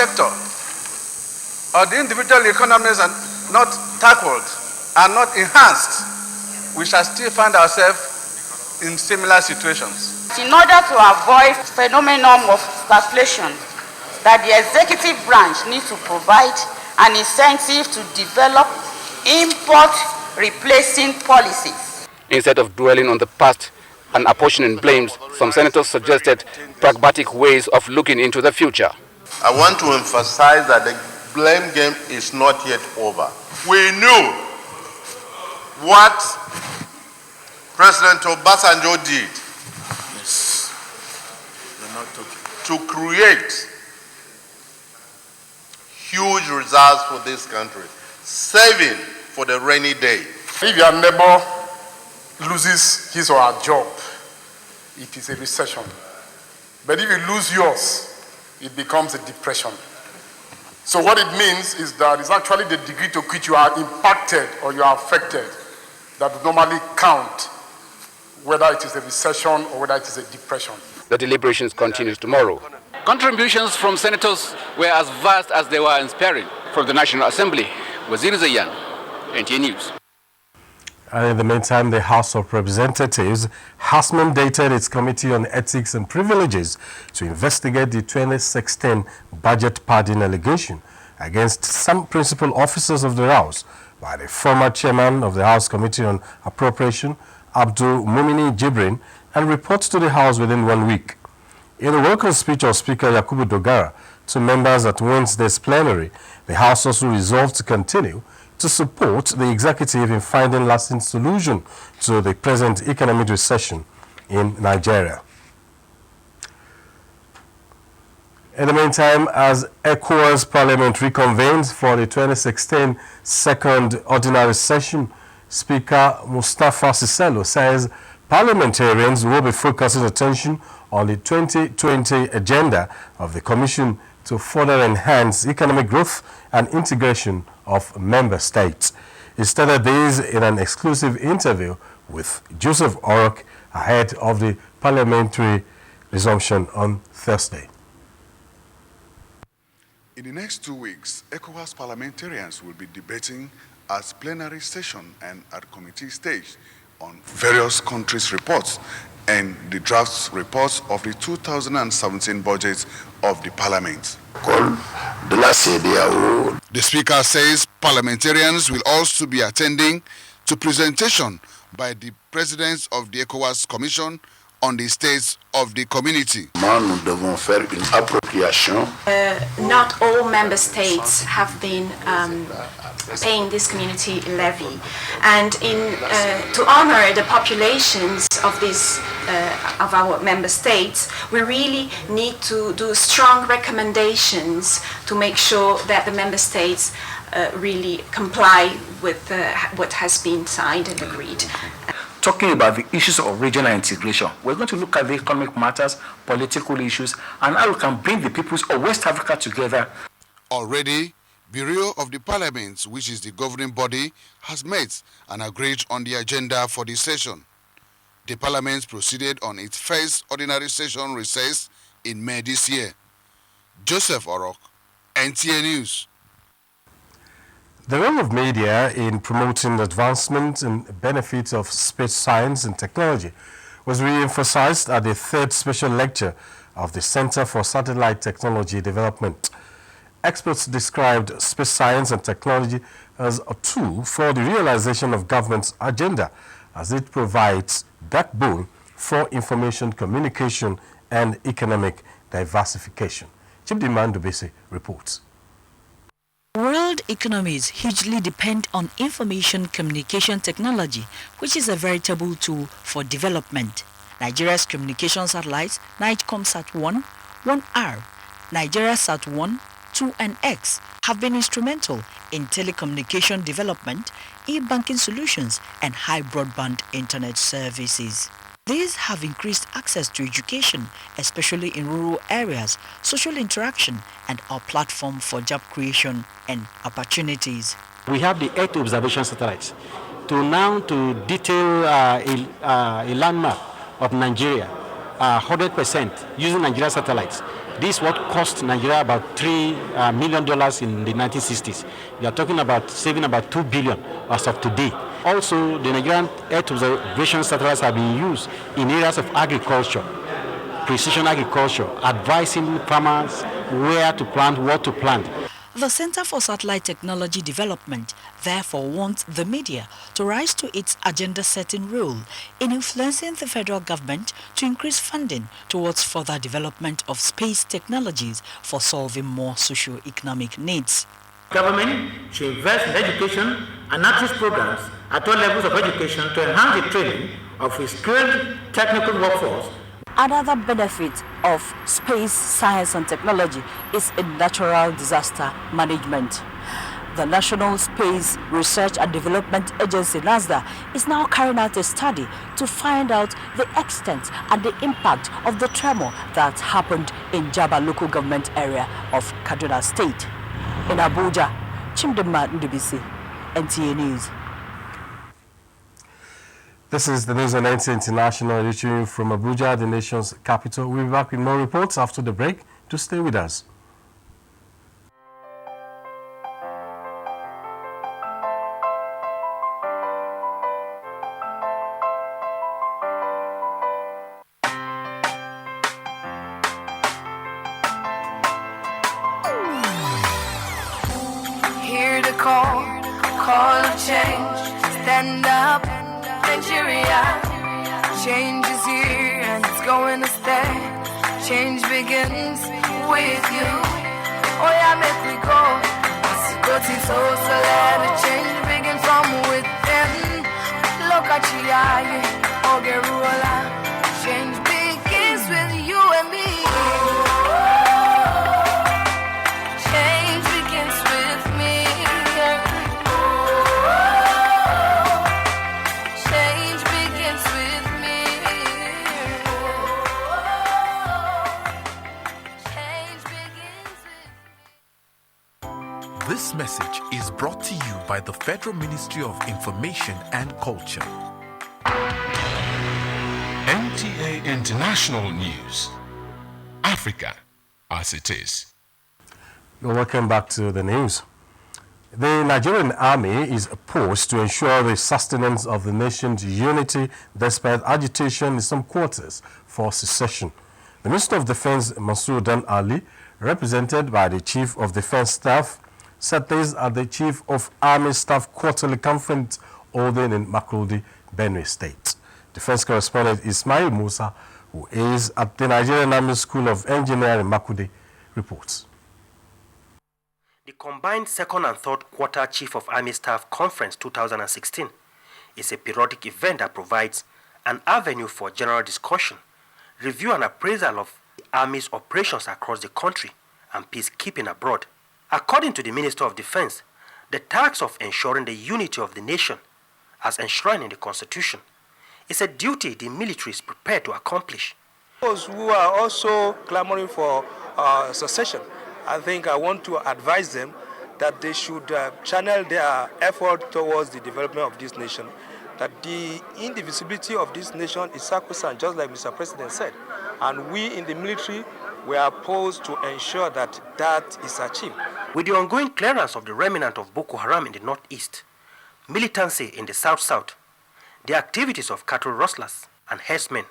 sector or the individual economies are not tackled and not enhanced, we shall still find ourselves in similar situations. In order to avoid phenomenon of stagflation, that the executive branch needs to provide an incentive to develop import replacing policies. Instead of dwelling on the past and apportioning blames, some senators suggested pragmatic ways of looking into the future. I want to emphasize that the blame game is not yet over. We knew what President Obasanjo did to create huge reserves for this country, saving for the rainy day. If your neighbor loses his or her job, it is a recession. But if you lose yours, it becomes a depression. So what it means is that it's actually the degree to which you are impacted or you are affected that would normally count whether it is a recession or whether it is a depression. The deliberations continues tomorrow. Contributions from senators were as vast as they were inspiring. From the National Assembly, Waziri Zayan, NTA News. And in the meantime, the House of Representatives has mandated its Committee on Ethics and Privileges to investigate the 2016 budget padding allegation against some principal officers of the House by the former chairman of the House Committee on Appropriation, Abdul Mumini Jibrin, and reports to the House within 1 week. In a welcome speech of Speaker Yakubu Dogara to members at Wednesday's plenary, the House also resolved to continue to support the executive in finding lasting solution to the present economic recession in Nigeria. In the meantime, as ECOWAS Parliament reconvenes for the 2016 second ordinary session, Speaker Mustafa Siselo says parliamentarians will be focusing attention on the 2020 agenda of the Commission to further enhance economic growth and integration of member states. He stated this in an exclusive interview with Joseph Orok ahead of the parliamentary resumption on Thursday. In the next 2 weeks, ECOWAS parliamentarians will be debating at plenary session and at committee stage on various countries' reports and the draft reports of the 2017 budget of the Parliament. The Speaker says parliamentarians will also be attending to presentation by the presidents of the ECOWAS Commission on the states of the community. Not all member states have been paying this community levy, and to honor the populations of of our member states, we really need to do strong recommendations to make sure that the member states really comply with what has been signed and agreed. Talking about the issues of regional integration, we're going to look at the economic matters, political issues, and how we can bring the peoples of West Africa together. Already, Bureau of the Parliament, which is the governing body, has met and agreed on the agenda for the session. The Parliament proceeded on its first ordinary session recess in May this year. Joseph Orok, NTA News. The role of media in promoting the advancement and benefits of space science and technology was re-emphasized at the third special lecture of the Center for Satellite Technology Development. Experts described space science and technology as a tool for the realization of government's agenda, as it provides backbone for information communication and economic diversification. Chibdiman Dubese reports. World economies hugely depend on information communication technology, which is a veritable tool for development. Nigeria's communication satellites, NigComSat-1, 1R, NigeriaSat-1, 2 and X, have been instrumental in telecommunication development, e-banking solutions, and high broadband internet services. These have increased access to education, especially in rural areas, social interaction, and our platform for job creation and opportunities. We have the Earth observation satellites to detail a landmark of Nigeria, 100% using Nigeria satellites. This is what cost Nigeria about $3 million in the 1960s. We are talking about saving about $2 billion as of today. Also, the Nigerian Earth observation satellites have been used in areas of agriculture, precision agriculture, advising farmers where to plant, what to plant. The Center for Satellite Technology Development therefore wants the media to rise to its agenda-setting role in influencing the federal government to increase funding towards further development of space technologies for solving more socio-economic needs. Government should invest in education and access programs at all levels of education to enhance the training of a skilled technical workforce. Another benefit of space science and technology is in natural disaster management. The National Space Research and Development Agency, NASDA, is now carrying out a study to find out the extent and the impact of the tremor that happened in Jaba local government area of Kaduna State. In Abuja, Chimdema Ndubisi, NTA News. This is the news on NTA International, reaching you from Abuja, the nation's capital. We'll be back with more reports after the break. To stay with us. Hear the call of change. Stand up. Nigeria, change is here and it's going to stay. Change begins with you. Oh yeah, make we go. Go to so let the change begin from within. Look at you, Ogerula. Change begins with you and me. Change begins with me. This message is brought to you by the Federal Ministry of Information and Culture. NTA International News. Africa as it is. Welcome back to the news. The Nigerian army is poised to ensure the sustenance of the nation's unity despite agitation in some quarters for secession. The Minister of Defense, Mansour Dan Ali, represented by the Chief of Defense Staff, said this at the Chief of Army Staff Quarterly Conference holding in Makurdi, Benue State. Defense correspondent Ismail Musa, who is at the Nigerian Army School of Engineering, Makurdi, reports. The combined second and third quarter Chief of Army Staff Conference 2016 is a periodic event that provides an avenue for general discussion, review and appraisal of the Army's operations across the country and peacekeeping abroad. According to the Minister of Defense, the task of ensuring the unity of the nation, as enshrined in the Constitution, is a duty the military is prepared to accomplish. Those who are also clamoring for secession, I think I want to advise them that they should channel their effort towards the development of this nation, that the indivisibility of this nation is sacrosanct, just like Mr. President said. And we in the military, we are posed to ensure that that is achieved. With the ongoing clearance of the remnant of Boko Haram in the northeast, militancy in the south-south, the activities of cattle rustlers and herdsmen,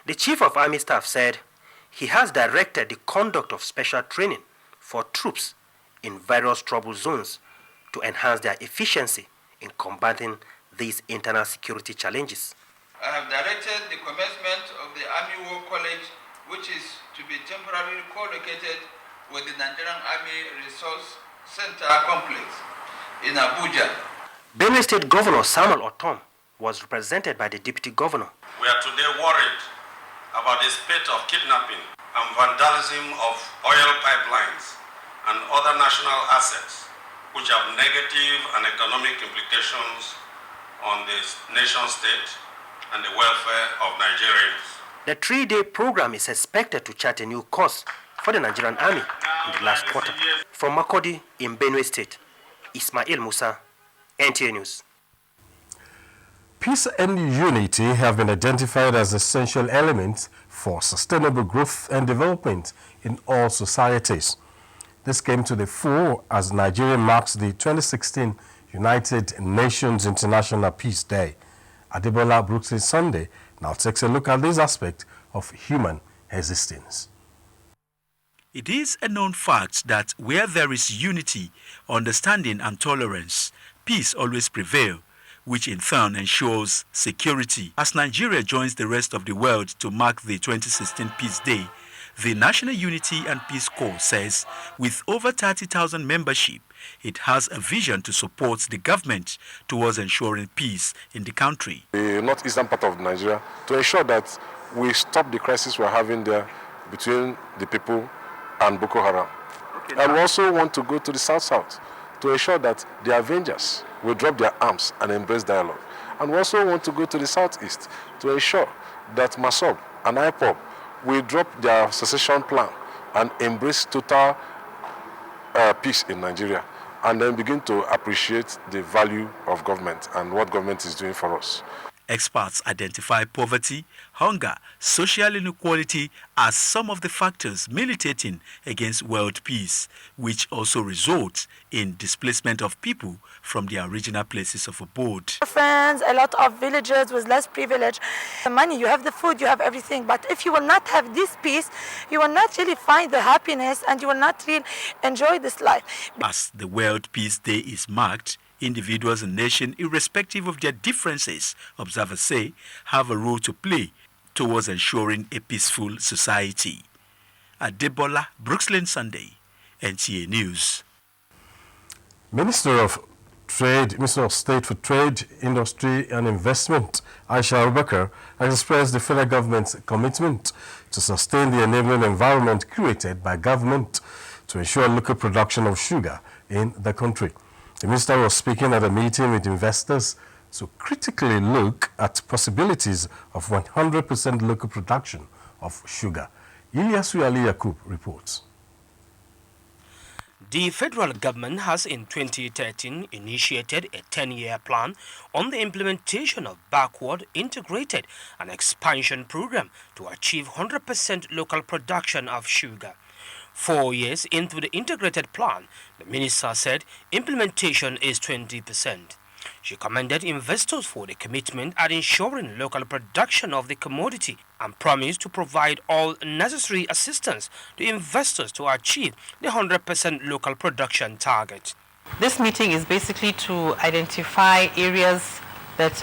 the Chief of Army Staff said he has directed the conduct of special training for troops in various trouble zones to enhance their efficiency in combating these internal security challenges. I have directed the commencement of the Army War College, which is to be temporarily co-located with the Nigerian Army Resource Center Complex in Abuja. Benue State Governor Samuel Otom was represented by the Deputy Governor. We are today worried about the spate of kidnapping and vandalism of oil pipelines and other national assets which have negative and economic implications on the nation state and the welfare of Nigerians. The 3-day program is expected to chart a new course for the Nigerian Army in the last quarter. From Makurdi in Benue State, Ismail Musa, NTA News. Peace and unity have been identified as essential elements for sustainable growth and development in all societies. This came to the fore as Nigeria marks the 2016 United Nations International Peace Day. Adebola Brooks Sunday now takes a look at this aspect of human existence. It is a known fact that where there is unity, understanding and tolerance, peace always prevails, which in turn ensures security. As Nigeria joins the rest of the world to mark the 2016 Peace Day, the National Unity and Peace Corps says with over 30,000 membership, it has a vision to support the government towards ensuring peace in the country. The northeastern part of Nigeria, to ensure that we stop the crisis we're having there between the people and Boko Haram. And we also want to go to the south-south to ensure that the Avengers will drop their arms and embrace dialogue. And we also want to go to the southeast to ensure that MASOB and IPOB will drop their secession plan and embrace total peace in Nigeria, and then begin to appreciate the value of government and what government is doing for us. Experts identify poverty, hunger, social inequality as some of the factors militating against world peace, which also results in displacement of people from their original places of abode. Friends, a lot of villagers with less privilege. The money, you have the food, you have everything, but if you will not have this peace, you will not really find the happiness and you will not really enjoy this life. As the World Peace Day is marked, individuals and nations, irrespective of their differences, observers say, have a role to play towards ensuring a peaceful society. Adebola Brooksland Sunday, NTA News. Minister of State for Trade, Industry and Investment, Aisha Abubakar, has expressed the federal government's commitment to sustain the enabling environment created by government to ensure local production of sugar in the country. The minister was speaking at a meeting with investors to critically look at possibilities of 100% local production of sugar. Ilyasu Ali Yakub reports. The federal government has in 2013 initiated a 10-year plan on the implementation of backward integrated and expansion program to achieve 100% local production of sugar. 4 years into the integrated plan, the minister said implementation is 20%. She commended investors for the commitment at ensuring local production of the commodity and promised to provide all necessary assistance to investors to achieve the 100% local production target. This meeting is basically to identify areas that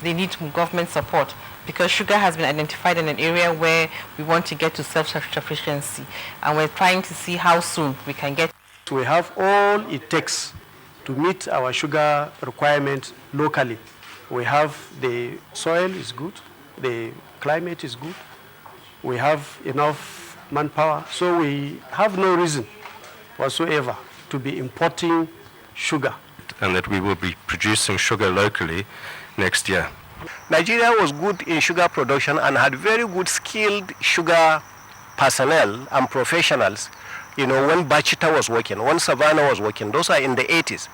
they need government support, because sugar has been identified in an area where we want to get to self-sufficiency, and we're trying to see how soon we can get. We have all it takes to meet our sugar requirement locally. We have the soil is good, the climate is good, we have enough manpower, so we have no reason whatsoever to be importing sugar. And that we will be producing sugar locally next year. Nigeria was good in sugar production and had very good skilled sugar personnel and professionals. You know, when Bachita was working, when Savannah was working, those are in the 80s.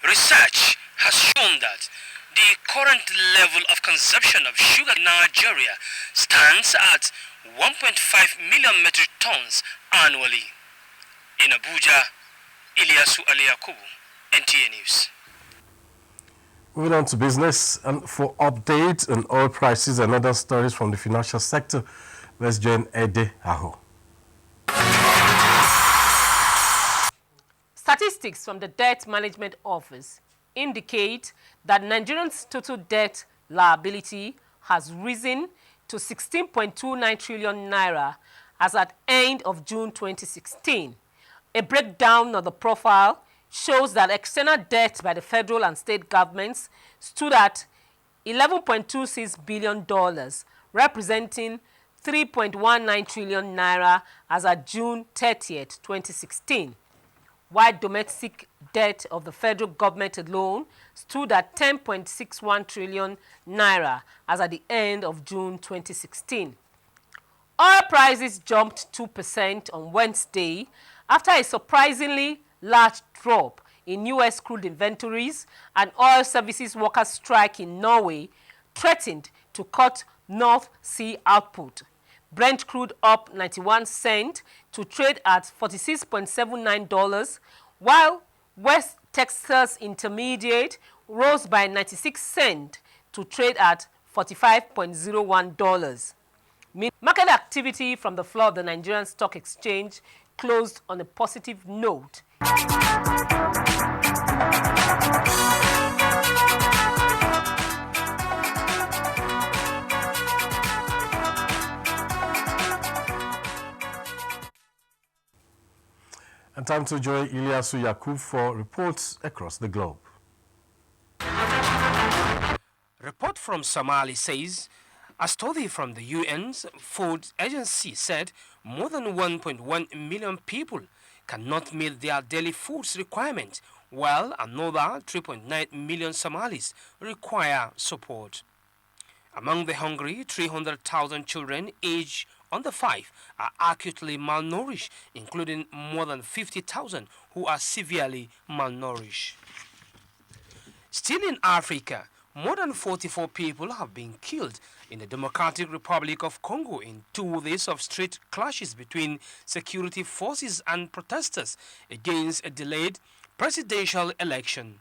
Research has shown that the current level of consumption of sugar in Nigeria stands at 1.5 million metric tons annually. In Abuja, Ilyasu Ali Yakubu, NTA News. Moving on to business, and for updates on oil prices and other stories from the financial sector, let's join Ede Aho. Statistics from the Debt Management Office indicate that Nigerians' total debt liability has risen to 16.29 trillion naira as at end of June 2016. A breakdown of the profile shows that external debt by the federal and state governments stood at $11.26 billion, representing 3.19 trillion naira as at June 30th, 2016. While domestic debt of the federal government alone stood at 10.61 trillion naira as at the end of June 2016. Oil prices jumped 2% on Wednesday after a surprisingly large drop in U.S. crude inventories, and oil services workers' strike in Norway threatened to cut North Sea output. Brent crude up 91 cents to trade at $46.79, while West Texas Intermediate rose by 96 cents to trade at $45.01. Market activity from the floor of the Nigerian Stock Exchange closed on a positive note. And time to join Ilyasu Yakub for reports across the globe. Report from Somali says a study from the UN's Food Agency said more than 1.1 million people cannot meet their daily foods requirement, while another 3.9 million Somalis require support. Among the hungry, 300,000 children aged under 5 are acutely malnourished, including more than 50,000 who are severely malnourished. Still in Africa, more than 44 people have been killed in the Democratic Republic of Congo in 2 days of street clashes between security forces and protesters against a delayed presidential election.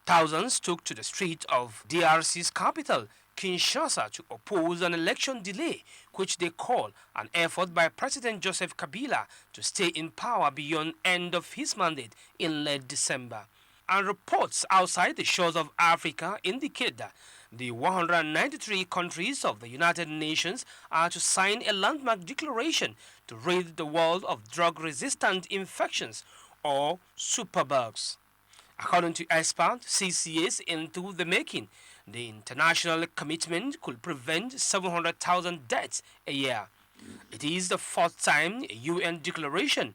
Thousands took to the streets of DRC's capital, Kinshasa, to oppose an election delay, which they call an effort by President Joseph Kabila to stay in power beyond end of his mandate in late December. And reports outside the shores of Africa indicate that the 193 countries of the United Nations are to sign a landmark declaration to rid the world of drug-resistant infections, or superbugs. According to experts, CCS into the making, the international commitment could prevent 700,000 deaths a year. It is the 4th time a UN declaration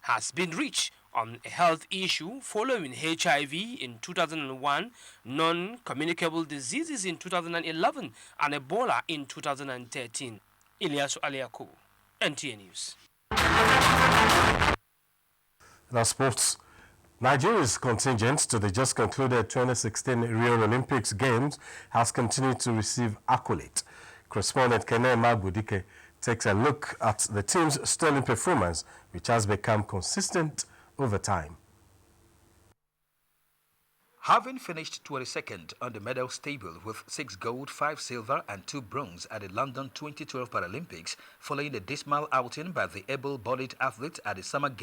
has been reached on a health issue following HIV in 2001, non-communicable diseases in 2011, and Ebola in 2013. Ilyasu Aliaku, NTA News. Now sports. Nigeria's contingent to the just concluded 2016 Rio Olympics Games has continued to receive accolades. Correspondent Kene Magbudike takes a look at the team's sterling performance, which has become consistent over time. Having finished 22nd on the medals table with 6 gold, 5 silver and 2 bronze at the London 2012 Paralympics, following the dismal outing by the able-bodied athlete at the Summer Games